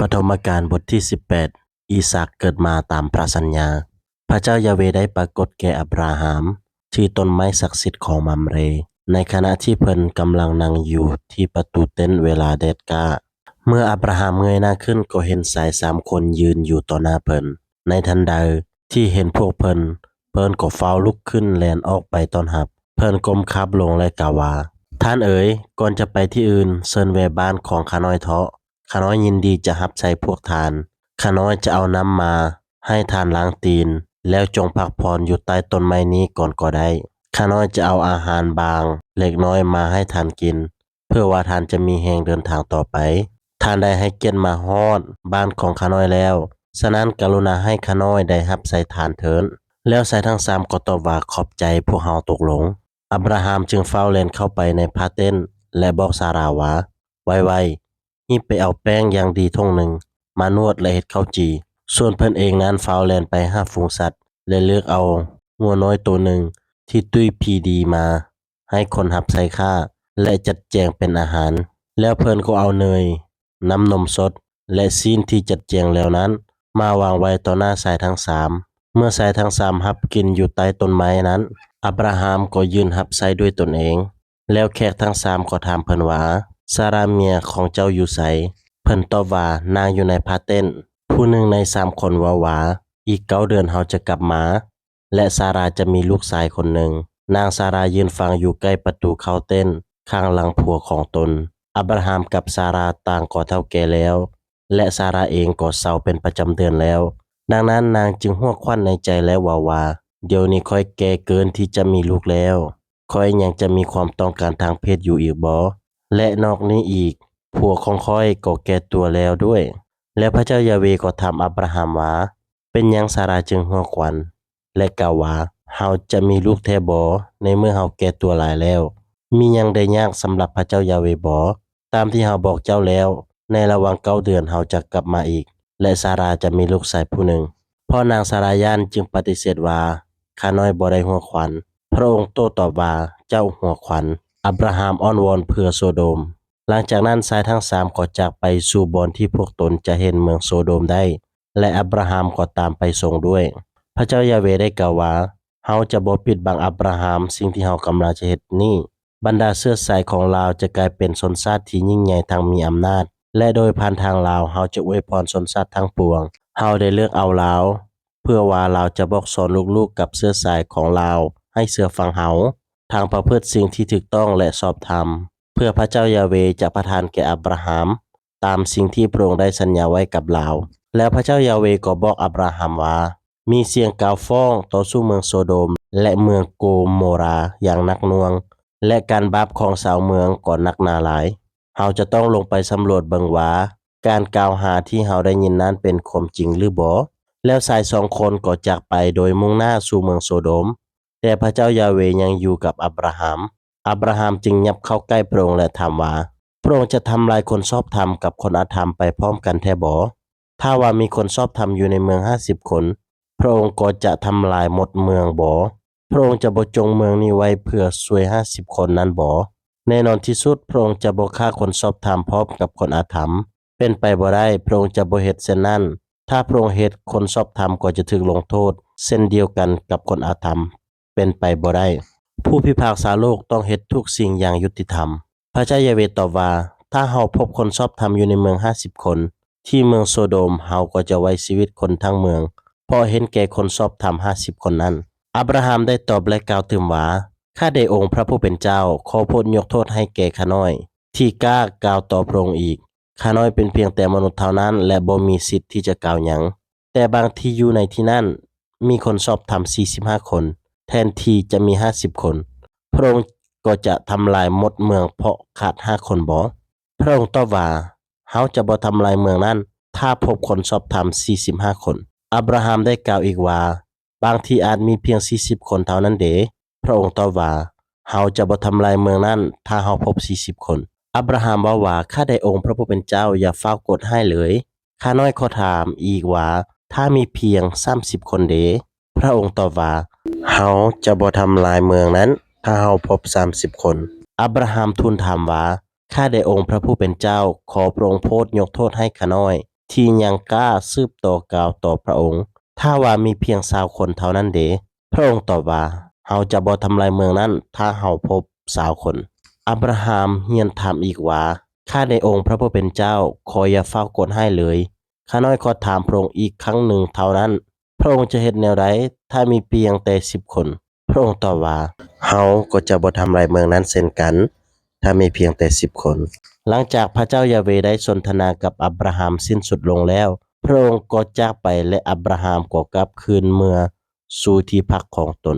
ปฐมกาลบทที่18อีสากเกิดมาตามพระสัญญาพระเจ้ายาเวได้ปรากฏแก่อับราฮัมที่ต้นไม้ศักดิ์สิทธิ์ของมัมเรในขณะที่เพิ่นกำลังนั่งอยู่ที่ประตูเต็นท์เวลาแดดจ้าเมื่ออับราฮัมเงยหน้าขึ้นก็เห็นชาย3 คนยืนอยู่ต่อหน้าเพิ่นในทันใดที่เห็นพวกเพิ่นก็ฟ้าวลุกขึ้นแล่นออกไปต้อนรับเพิ่นก้มคับลงและกล่าวว่าท่านเอ๋ยก่อนจะไปที่อื่นเชิญแวะบ้านของข้าน้อยเถาะข้าน้อยยินดีจะรับใช้พวกทานข้าน้อยจะเอาน้ำมาให้ทานล้างตีนแล้วจงพักผ่อนอยู่ใต้ต้นไม้นี้ก่อนก็ได้ข้าน้อยจะเอาอาหารบางเล็กน้อยมาให้ทานกินเพื่อว่าทานจะมีแรงเดินทางต่อไปท่านได้ให้เกียรติมาฮอดบ้านของข้าน้อยแล้วฉะนั้นกรุณาให้ข้าน้อยได้รับใช้ทานเถิดแล้วชายทั้ง3ก็ตอบว่าขอบใจพวกเฮาตกลงอับราฮัมจึงเฝ้าแล่นเข้าไปในพาเต้นและบอกซาราว่าไวๆรีบไปเอาแป้งอย่างดีท่งหนึ่งมานวดและเฮ็ดข้าวจีส่วนเพิ่นเองนั้นเฝ้าแล่นไปหาฝูงสัตว์และเลือกเอางัวน้อยตัวหนึ่งที่ตุ้ยพีดีมาให้คนรับใช้ค่าและจัดแจงเป็นอาหารแล้วเพิ่นก็เอาเนยน้ำนมสดและซีนที่จัดแจงแล้วนั้นมาวางไว้ต่อหน้าชายทั้ง3เมื่อชายทั้ง3รับกินอยู่ใต้ต้นไม้นั้นอับราฮัมก็ยืนรับใช้ด้วยตนเองแล้วแขกทั้ง3ก็ถามเพิ่นว่าซาราเมียของเจ้าอยู่ไสเพิ่นตอบว่านางอยู่ในพาเต้นผู้หนึ่งใน3คนว่าอีก9 เดือนเฮาจะกลับมาและซาราจะมีลูกชายคนหนึ่งนางซารายืนฟังอยู่ใกล้ประตูเข้าเต้นข้างหลังผัวของตนอับราฮัมกับซาราต่างก็เฒ่าแก่แล้วและซาราเองก็เศร้าเป็นประจำเดือนแล้วดังนั้นนางจึงฮวกควันในใจและว่าเดี๋ยวนี้ค่อยแก่เกินที่จะมีลูกแล้วค่อยยังจะมีความต้องการทางเพศอยู่อีกบ่และนอกนี้อีกผัวของค่อยก็แก่ตัวแล้วด้วยและพระเจ้ายาเวก็ถามอับราฮัมว่าเป็นหยังซาราจึงฮวกควันและกล่าวว่าเฮาจะมีลูกแท้บ่ในเมื่อเฮาแก่ตัวหลายแล้วมีหยังได้ยากสำหรับพระเจ้ายาเวบ่ตามที่เฮาบอกเจ้าแล้วในระหว่าง9 เดือนเฮาจะกลับมาอีกและซาราจะมีลูกชายผู้หนึ่งพอนางซาราย่านจึงปฏิเสธว่าข้าน้อยบ่ได้ฮวกควันพระองค์โต้ตอบว่าเจ้าฮวกควันอับราฮัมอ้อนวอนเพื่อโซโดมหลังจากนั้นชายทั้ง3ก็จากไปสู่บอนที่พวกตนจะเห็นเมืองโซโดมได้และอับราฮัมก็ตามไปส่งด้วยพระเจ้ายาเวได้กล่าวว่าเฮาจะบ่ปิดบังอับราฮัมสิ่งที่เฮากำลังจะเฮ็ดนี้บรรดาเชื้อสายของลาวจะกลายเป็นชนชาติที่ยิ่งใหญ่ทั้งมีอำนาจและโดยผ่านทางลาวเฮาจะอวยพรชนชาติทั้งปวงเฮาได้เลือกเอาลาวเพื่อว่าลาวจะบอกสอนลูกๆกับเชื้อสายของลาวให้เชื่อฟังเฮาทางประพฤติสิ่งที่ถูกต้องและชอบธรรมเพื่อพระเจ้ายาเวจะประทานแก่อับราฮัมตามสิ่งที่พระองค์ได้สัญญาไว้กับลาวแล้วพระเจ้ายาเวก็บอกอับราฮัมว่ามีเสียงกล่าวฟ้องต่อสู้เมืองโซโดมและเมืองโกโมราอย่างหนักหน่วงและการบาปของชาวเมืองก็หนักหนาหลายเฮาจะต้องลงไปสำรวจเบิ่งว่าการกล่าวหาที่เฮาได้ยินนั้นเป็นความจริงหรือบ่แล้วชาย2 คนก็จากไปโดยมุ่งหน้าสู่เมืองโซโดมแต่พระเจ้ายาเวยังอยู่กับอับราฮัมจึงยับเข้าใกล้พระองค์และถามว่าพระองค์จะทำลายคนชอบธรรมกับคนอธรรมไปพร้อมกันแท้บ่ถ้าว่ามีคนชอบธรรมอยู่ในเมือง50 คนพระองค์ก็จะทำลายหมดเมืองบ่พระองค์จะบ่จงเมืองนี้ไว้เพื่อช่วย50 คนนั้นบ่แน่นอนที่สุดพระองค์จะบ่ฆ่าคนชอบธรรมพร้อมกับคนอธรรมเป็นไปบ่ได้พระองค์จะบ่เฮ็ดเช่นนั้นถ้าพระองค์เฮ็ดคนชอบธรรมก็จะถูกลงโทษเช่นเดียวกันกับคนอธรรมเป็นไปบ่ได้ผู้พิพากษาโลกต้องเฮ็ดทุกสิ่งอย่างยุติธรรมพระเจ้ายาเวตอบว่าถ้าเฮาพบคนชอบธรรมอยู่ในเมือง50 คนที่เมืองโซโดมเฮาก็จะไว้ชีวิตคนทั้งเมืองเพราะเห็นแก่คนชอบธรรม50 คนนั้นอับราฮัมได้ตอบและกล่าวถึงว่าข้าได้องค์พระผู้เป็นเจ้าขอโปรดยกโทษให้แก่ข้าน้อยที่กล้ากล่าวต่อพระองค์อีกข้าน้อยเป็นเพียงแต่มนุษย์เท่านั้นและบ่มีสิทธิ์ที่จะกล่าวหยังแต่บางที่อยู่ในที่นั้นมีคนชอบธรรม45 คนแทนที่จะมี50 คนพระองค์ก็จะทำลายหมดเมืองเพราะขาด5 คนบ่พระองค์ตอบว่าเฮาจะบ่ทำลายเมืองนั้นถ้าพบคนชอบธรรม45 คนอับราฮัมได้กล่าวอีกว่าบางทีอาจมีเพียง40 คนเท่านั้นเดพระองค์ตอบว่าเฮาจะบ่ทำลายเมืองนั้นถ้าเฮาพบ40 คนอับราฮัมว่าข้าได้องค์พระผู้เป็นเจ้าอย่าฟ้าวกดให้เลยข้าน้อยขอถามอีกว่าถ้ามีเพียง30 คนเดพระองค์ตอบว่าเฮาจะบ่ทำลายเมืองนั้นถ้าเฮาพบ30 คนอับราฮัมทูลถามว่าข้าได้องค์พระผู้เป็นเจ้าขอพระองค์โปรดยกโทษให้ข้าน้อย ที่ยังกล้าสืบต่อกล่าวต่อพระองค์ถ้าว่ามีเพียง20คนเท่านั้นเดพระองค์ตอบว่าเฮาจะบ่ทำลายเมืองนั้นถ้าเฮาพบ20คนอับราฮัมเฮียนถามอีกว่าข้าในองค์พระผู้เป็นเจ้าขออย่าเฝ้ากดให้เลยข้าน้อยขอถามพระองค์อีกครั้งหนึ่งเท่านั้นพระองค์จะเฮ็ดแนวใดถ้ามีเพียงแต่10คนพระองค์ตอบว่าเฮาก็จะบ่ทำลายเมืองนั้นเช่นกันถ้ามีเพียงแต่10คนหลังจากพระเจ้ายาเวได้สนทนากับอับราฮัมสิ้นสุดลงแล้วพระองค์ก็จากไปและอับราฮัมก็กลับคืนเมื่อสู่ที่พักของตน